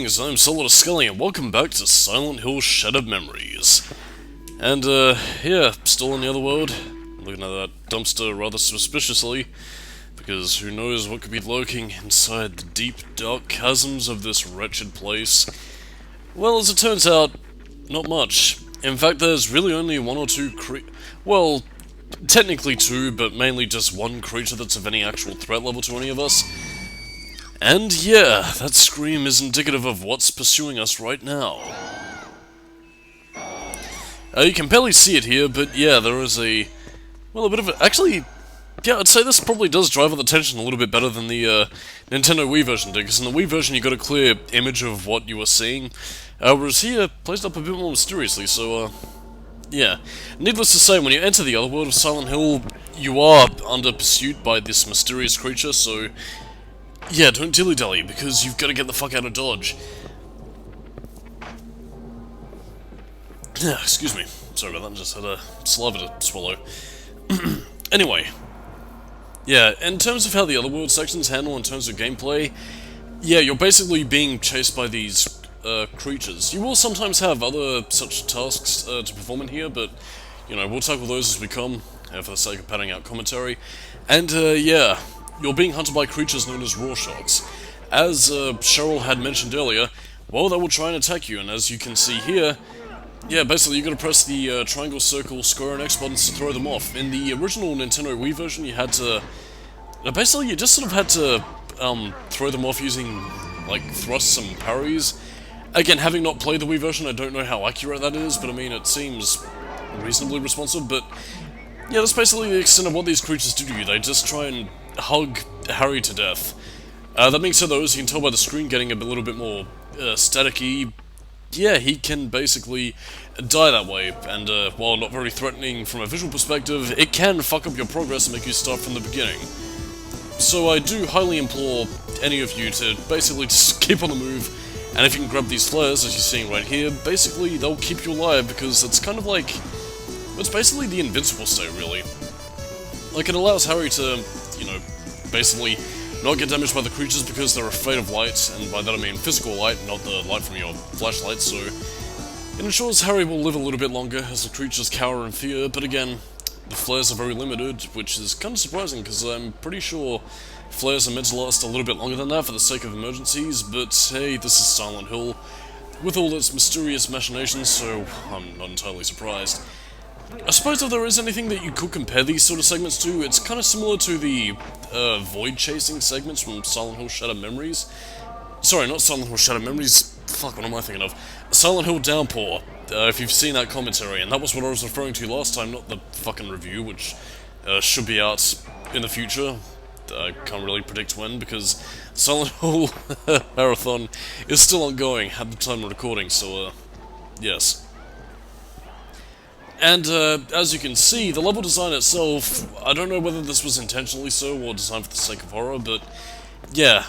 Greetings, I'm Solidus-Skully, and welcome back to Silent Hill Shattered Memories. And, yeah, still in the other world, looking at that dumpster rather suspiciously, because who knows what could be lurking inside the deep, dark chasms of this wretched place. Well, as it turns out, not much. In fact, there's really only one or two well, technically two, but mainly just one creature that's of any actual threat level to any of us. And yeah, that scream is indicative of what's pursuing us right now. You can barely see it here, but yeah, there is a bit of a... Actually, yeah, I'd say this probably does drive up the tension a little bit better than the Nintendo Wii version did, because in the Wii version you got a clear image of what you were seeing, whereas here, placed up a bit more mysteriously, so, yeah. Needless to say, when you enter the other world of Silent Hill, you are under pursuit by this mysterious creature, so... yeah, don't dilly-dally, because you've got to get the fuck out of Dodge. Excuse me. Sorry about that, I just had a saliva to swallow. Anyway. Yeah, in terms of how the other world sections handle in terms of gameplay, yeah, you're basically being chased by these creatures. You will sometimes have other such tasks to perform in here, but, you know, we'll tackle those as we come, for the sake of padding out commentary. And, yeah... you're being hunted by creatures known as Rorschachs. As Cheryl had mentioned earlier, well, they will try and attack you, and as you can see here, yeah, basically you gotta press the triangle, circle, square, and X buttons to throw them off. In the original Nintendo Wii version, you had to... basically, you just sort of had to throw them off using, like, thrusts and parries. Again, having not played the Wii version, I don't know how accurate that is, but I mean, it seems reasonably responsive, but... yeah, that's basically the extent of what these creatures do to you. They just try and hug Harry to death. That being said though, as you can tell by the screen getting a little bit more staticky, yeah, he can basically die that way, and while not very threatening from a visual perspective, it can fuck up your progress and make you start from the beginning. So I do highly implore any of you to basically just keep on the move, and if you can grab these flares, as you're seeing right here, basically they'll keep you alive, because it's kind of like... it's basically the invincible state, really. Like, it allows Harry to, you know, basically not get damaged by the creatures because they're afraid of light, and by that I mean physical light, not the light from your flashlight, so it ensures Harry will live a little bit longer as the creatures cower in fear, but again, the flares are very limited, which is kind of surprising, because I'm pretty sure flares are meant to last a little bit longer than that for the sake of emergencies, but hey, this is Silent Hill, with all its mysterious machinations, so I'm not entirely surprised. I suppose if there is anything that you could compare these sort of segments to, it's kind of similar to the void-chasing segments from Silent Hill Shattered Memories. Sorry, not Silent Hill Shattered Memories, fuck, what am I thinking of? Silent Hill Downpour, if you've seen that commentary, and that was what I was referring to last time, not the fucking review, which should be out in the future. I can't really predict when, because Silent Hill Marathon is still ongoing at the time of recording, so, yes. And, as you can see, the level design itself, I don't know whether this was intentionally so or designed for the sake of horror, but yeah,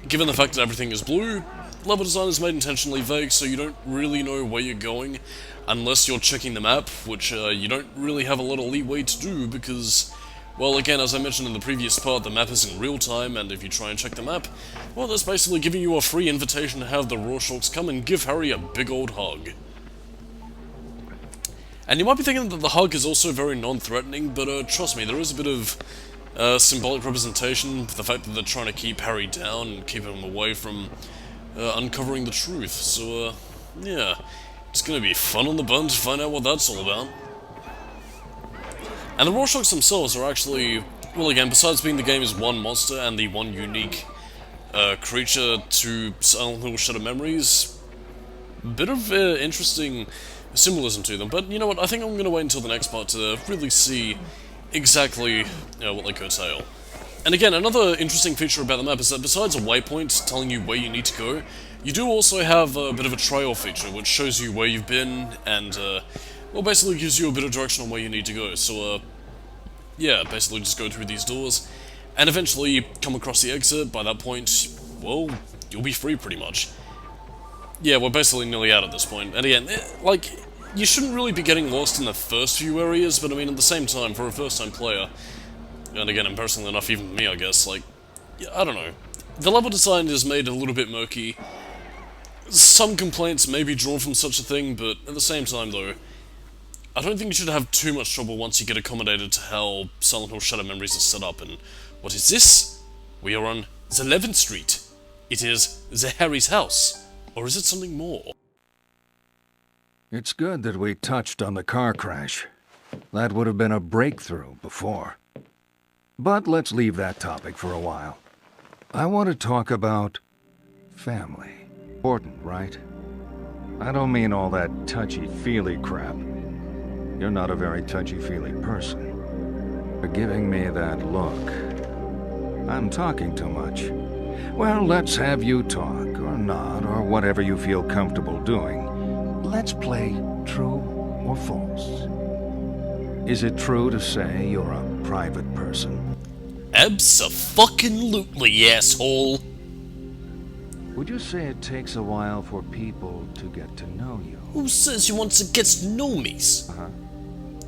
given the fact that everything is blue, level design is made intentionally vague, so you don't really know where you're going unless you're checking the map, which you don't really have a lot of leeway to do because, well, again, as I mentioned in the previous part, the map is in real time, and if you try and check the map, well, that's basically giving you a free invitation to have the Rorschachs come and give Harry a big old hug. And you might be thinking that the hug is also very non-threatening, but trust me, there is a bit of symbolic representation for the fact that they're trying to keep Harry down and keep him away from uncovering the truth. So, yeah, it's gonna be fun on the bun to find out what that's all about. And the Rorschachs themselves are actually, well again, besides being the game's one monster and the one unique creature to Silent Hill Shattered Memories, a bit of interesting symbolism to them, but you know what, I think I'm going to wait until the next part to really see exactly what they curtail. And again, another interesting feature about the map is that besides a waypoint telling you where you need to go, you do also have a bit of a trail feature, which shows you where you've been, and, well, basically gives you a bit of direction on where you need to go, so, yeah, basically just go through these doors, and eventually come across the exit. By that point, well, you'll be free pretty much. Yeah, we're basically nearly out at this point, and again, like, you shouldn't really be getting lost in the first few areas, but I mean, at the same time, for a first-time player, and again, embarrassingly enough, even me, I guess, like, yeah, I don't know. The level design is made a little bit murky, some complaints may be drawn from such a thing, but at the same time, though, I don't think you should have too much trouble once you get accommodated to how Silent Hill Shadow Memories is set up. And what is this? We are on the 11th Street. It is the Harry's house. Or is it something more? It's good that we touched on the car crash. That would have been a breakthrough before. But let's leave that topic for a while. I want to talk about family. Important, right? I don't mean all that touchy-feely crap. You're not a very touchy-feely person. For giving me that look. I'm talking too much. Well, let's have you talk, or not, or whatever you feel comfortable doing. Let's play true or false. Is it true to say you're a private person? Abso-fucking-lutely, asshole! Would you say it takes a while for people to get to know you? Who says you want to get to know me?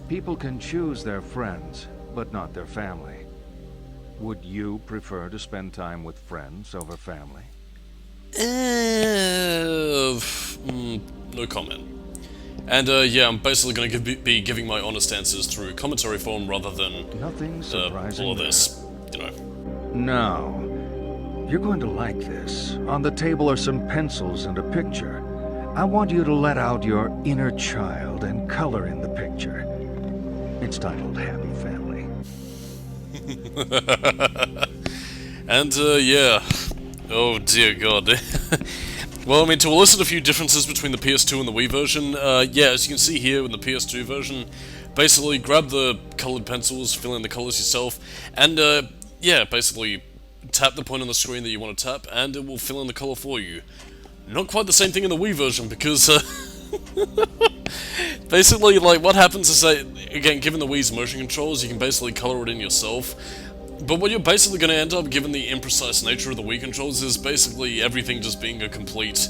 People can choose their friends, but not their family. Would you prefer to spend time with friends over family? No comment. And yeah, I'm basically going to be giving my honest answers through commentary form rather than Nothing surprising all of this, you know. No. You're going to like this. On the table are some pencils and a picture. I want you to let out your inner child and color in the picture. It's titled Happy Family. And, yeah. Oh, dear God. Well, I mean, to elicit a few differences between the PS2 and the Wii version, yeah, as you can see here in the PS2 version, basically grab the colored pencils, fill in the colors yourself, and, yeah, basically tap the point on the screen that you want to tap, and it will fill in the color for you. Not quite the same thing in the Wii version, because, basically, like, what happens is that, again, given the Wii's motion controls, you can basically color it in yourself. But what you're basically going to end up, given the imprecise nature of the Wii controls, is basically everything just being a complete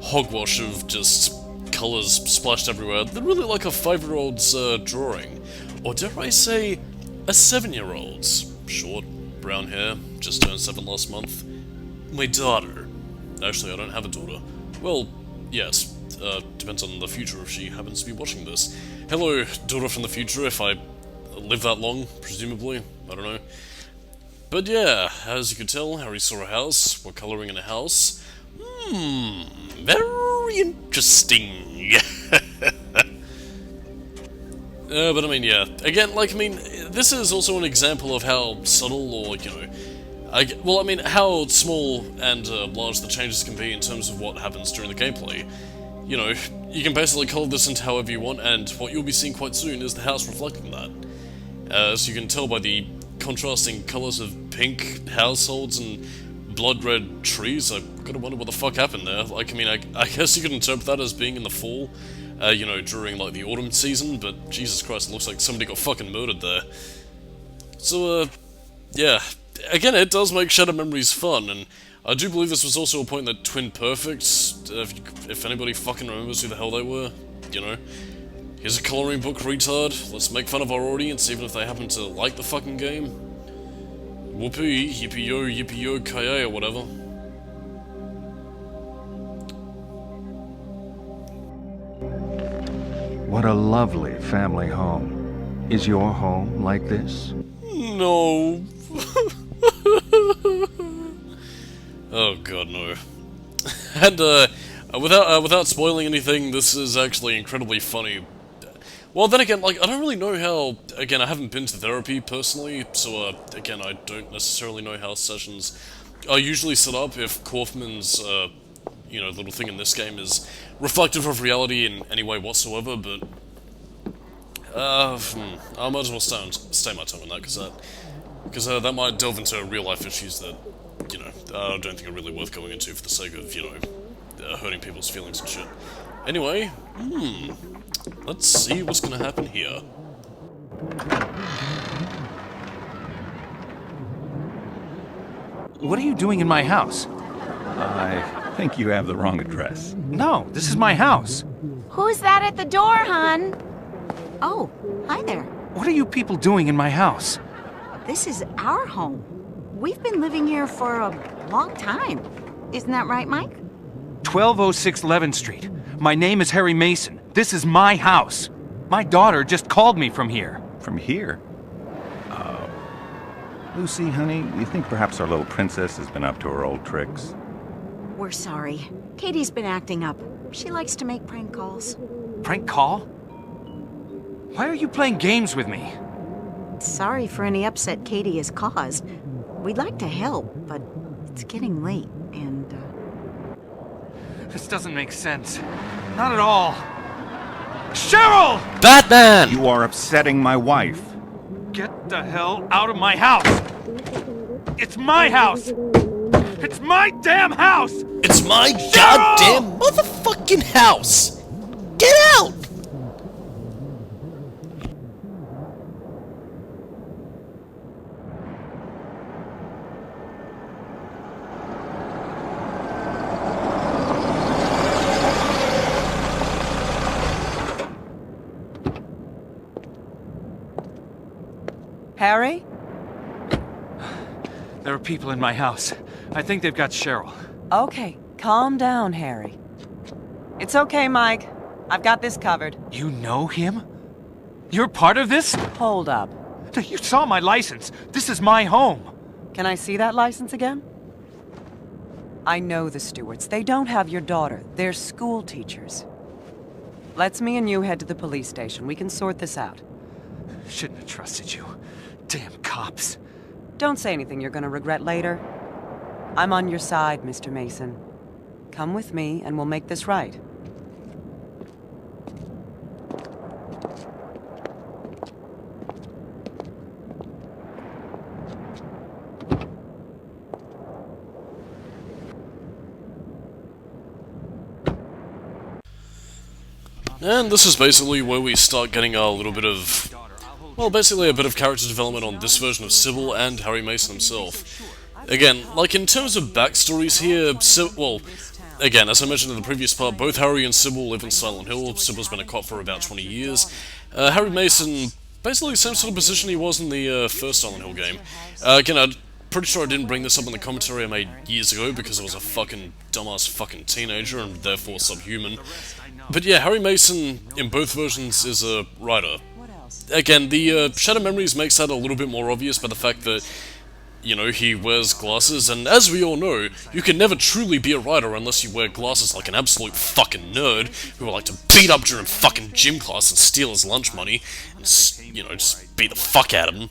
hogwash of just colors splashed everywhere. They're really like a 5-year-old's drawing. Or dare I say, a 7-year-old's. Short, brown hair, just turned 7 last month. My daughter. Actually, I don't have a daughter. Well, yes. Depends on the future if she happens to be watching this. Hello, daughter from the future, if I live that long, presumably. I don't know. But yeah, as you can tell, Harry saw a house. We're colouring in a house. Very interesting. But I mean, yeah. Again, like, I mean, this is also an example of how subtle, or, you know, well, I mean, how small and large the changes can be in terms of what happens during the gameplay. You know, you can basically colour this into however you want, and what you'll be seeing quite soon is the house reflecting that. As you can tell by the contrasting colours of pink households and blood red trees, I've gotta wonder what the fuck happened there. Like, I mean, I guess you could interpret that as being in the fall, you know, during, like, the autumn season, but Jesus Christ, it looks like somebody got fucking murdered there. So, yeah. Again, it does make Shadow Memories fun, and I do believe this was also a point that Twin Perfect, if anybody fucking remembers who the hell they were, you know. Here's a coloring book, retard. Let's make fun of our audience, even if they happen to like the fucking game. Whoopee, yippee-yo, kaye, or whatever. What a lovely family home. Is your home like this? No. Oh god, no. And, without spoiling anything, this is actually incredibly funny. Well, then again, like, I don't really know how... Again, I haven't been to therapy, personally, so, again, I don't necessarily know how sessions are usually set up if Kaufman's, you know, little thing in this game is reflective of reality in any way whatsoever, but... I might as well stay my tongue on that, because that might delve into real-life issues that, you know, I don't think are really worth going into for the sake of, you know, hurting people's feelings and shit. Anyway, let's see what's gonna happen here. What are you doing in my house? I think you have the wrong address. No, this is my house. Who's that at the door, hon? Oh, hi there. What are you people doing in my house? This is our home. We've been living here for a long time. Isn't that right, Mike? 1206 11th Street. My name is Harry Mason. This is my house. My daughter just called me from here. From here? Lucy, honey, you think perhaps our little princess has been up to her old tricks? We're sorry. Katie's been acting up. She likes to make prank calls. Prank call? Why are you playing games with me? Sorry for any upset Katie has caused. We'd like to help, but it's getting late, and, This doesn't make sense. Not at all. Cheryl! Batman! You are upsetting my wife. Get the hell out of my house! It's my house! It's my damn house! It's my Cheryl! goddamn motherfucking house! Get out! Harry? There are people in my house. I think they've got Cheryl. Okay, calm down, Harry. It's okay, Mike. I've got this covered. You know him? You're part of this? Hold up. You saw my license. This is my home. Can I see that license again? I know the Stewarts. They don't have your daughter. They're school teachers. Let's me and you head to the police station. We can sort this out. Shouldn't have trusted you. Damn cops. Don't say anything you're gonna regret later. I'm on your side, Mr. Mason. Come with me and we'll make this right. And this is basically where we start getting a little bit of, well, basically a bit of character development on this version of Sybil and Harry Mason himself. Again, like in terms of backstories here, well, again, as I mentioned in the previous part, both Harry and Sybil live in Silent Hill. Sybil's been a cop for about 20 years. Harry Mason, basically the same sort of position he was in the first Silent Hill game. Again, I'm pretty sure I didn't bring this up in the commentary I made years ago because I was a fucking dumbass fucking teenager and therefore subhuman. But yeah, Harry Mason, in both versions, is a writer. Again, the Shattered Memories makes that a little bit more obvious by the fact that, you know, he wears glasses, and as we all know, you can never truly be a writer unless you wear glasses like an absolute fucking nerd who will like to beat up during fucking gym class and steal his lunch money, and, you know, just beat the fuck out of him.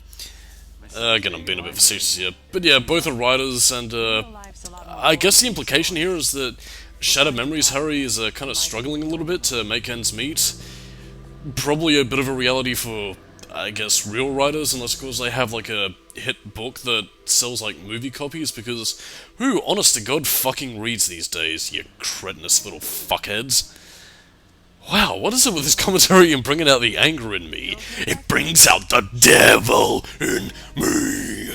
Again, I'm being a bit facetious here. But yeah, both are writers, and I guess the implication here is that Shattered Memories Harry is kind of struggling a little bit to make ends meet. Probably a bit of a reality for, I guess, real writers, unless of course they have like a hit book that sells like movie copies, because who, honest to god, fucking reads these days, you cretinous little fuckheads? Wow, what is it with this commentary and bringing out the anger in me? It brings out the devil in me!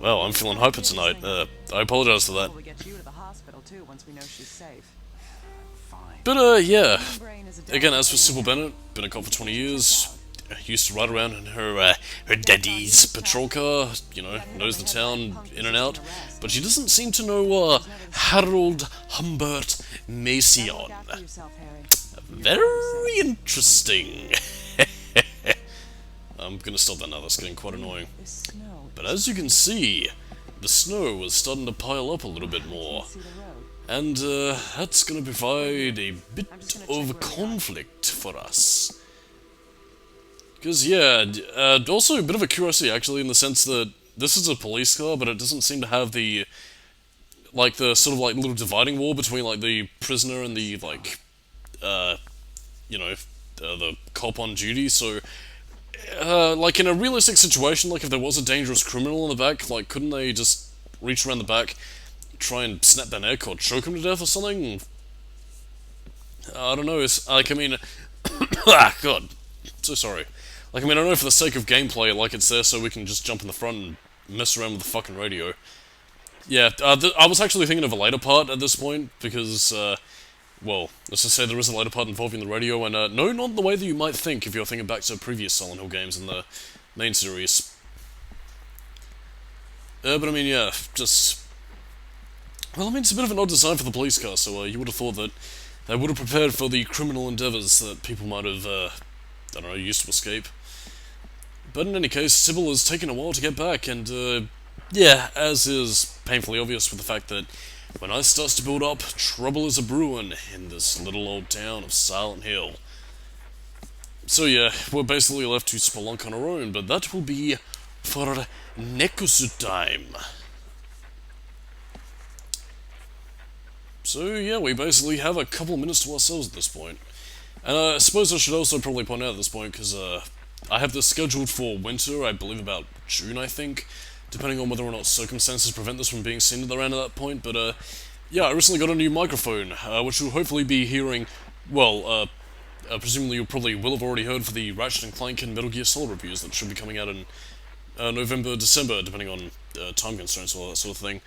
Well, I'm feeling hyper tonight. I apologize for that. But, yeah. Again, as for Sybil Bennett, been a cop for 20 years, used to ride around in her daddy's patrol car, you know, knows the town in and out, but she doesn't seem to know, Harold Humbert Mason. Very interesting. I'm gonna stop that now, that's getting quite annoying. But as you can see, the snow was starting to pile up a little bit more. And, that's gonna provide a bit of conflict for us. Because, yeah, also a bit of a curiosity, actually, in the sense that this is a police car, but it doesn't seem to have the, like, the sort of, like, little dividing wall between, like, the prisoner and the, like, you know, the cop on duty, so, like, in a realistic situation, like, if there was a dangerous criminal in the back, like, couldn't they just reach around the back, try and snap their neck or choke him to death or something? I don't know, it's, like, I mean, ah, god, so sorry. Like, I mean, I know for the sake of gameplay, like, it's there so we can just jump in the front and mess around with the fucking radio. Yeah, I was actually thinking of a later part at this point, because, well, let's just say there is a later part involving the radio, and, no, not the way that you might think if you're thinking back to previous Silent Hill games in the main series. But I mean, yeah, just Well, I mean, it's a bit of an odd design for the police car, so you would have thought that they would have prepared for the criminal endeavours that people might have, I don't know, used to escape. But in any case, Sybil has taken a while to get back, and, yeah, as is painfully obvious with the fact that when ice starts to build up, trouble is a-brewing in this little old town of Silent Hill. So yeah, we're basically left to spelunk on our own, but that will be for next time. So yeah, we basically have a couple of minutes to ourselves at this point. And I suppose I should also probably point out at this point, because I have this scheduled for winter, I believe about June, I think, depending on whether or not circumstances prevent this from being seen around at that point, but yeah, I recently got a new microphone, which you'll hopefully be hearing, well, presumably you probably will have already heard for the Ratchet & Clank and Metal Gear Solid reviews that should be coming out in November, December, depending on time constraints and all that sort of thing.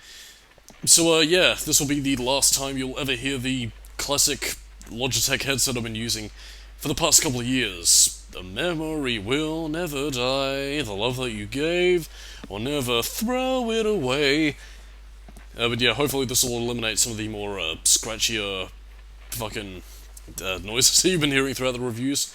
So yeah, this will be the last time you'll ever hear the classic Logitech headset I've been using for the past couple of years. The memory will never die, the love that you gave, will never throw it away. But yeah, hopefully this will eliminate some of the more scratchier fucking noises that you've been hearing throughout the reviews.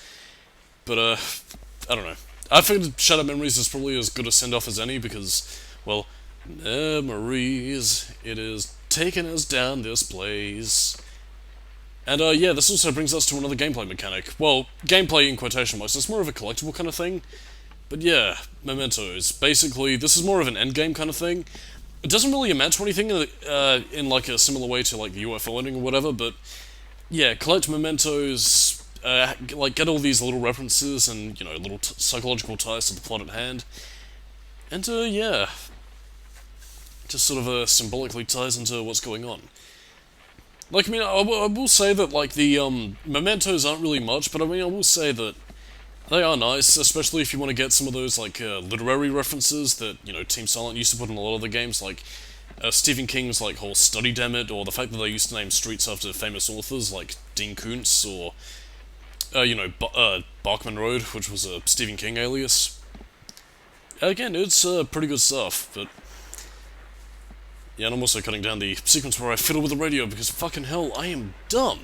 But I don't know. I figured Shattered Memories is probably as good a send-off as any because, well, memories, it is taking us down this place. And yeah, this also brings us to another gameplay mechanic. Well, gameplay in quotation marks, it's more of a collectible kind of thing. But yeah, mementos. Basically, this is more of an endgame kind of thing. It doesn't really amount to anything in like a similar way to like the UFO ending or whatever, but yeah, collect mementos, like get all these little references and, you know, little psychological ties to the plot at hand. And yeah, just sort of symbolically ties into what's going on. Like, I mean, I will say that, like, the mementos aren't really much, but I mean, I will say that they are nice, especially if you want to get some of those, like, literary references that, you know, Team Silent used to put in a lot of the games, like Stephen King's, like, whole Study Dammit, or the fact that they used to name streets after famous authors, like Dean Koontz, or, you know, Barkman Road, which was a Stephen King alias. Again, it's pretty good stuff, but yeah, and I'm also cutting down the sequence where I fiddle with the radio because fucking hell, I am dumb.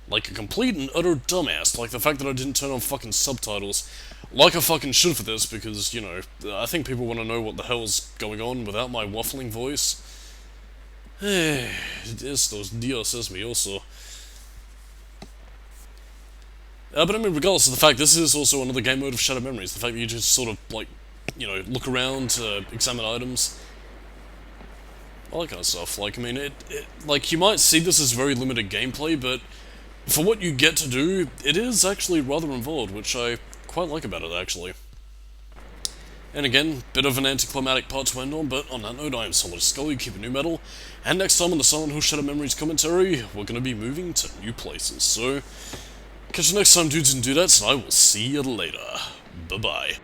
Like a complete and utter dumbass. Like the fact that I didn't turn on fucking subtitles. Like I fucking should for this because, you know, I think people want to know what the hell's going on without my waffling voice. Estos Dios es mi oso. But I mean, regardless of the fact, this is also another game mode of Shattered Memories. The fact that you just sort of, like, you know, look around, examine items. All that kind of stuff. Like, I mean, like, you might see this as very limited gameplay, but for what you get to do, it is actually rather involved, which I quite like about it, actually. And again, bit of an anticlimactic part to end on, but on that note, I am Solidus-Skully, keep it new metal, and next time on the Silent Hill Shattered Memories commentary, we're going to be moving to new places, so catch you next time, dudes and dudettes, and I will see you later. Bye-bye.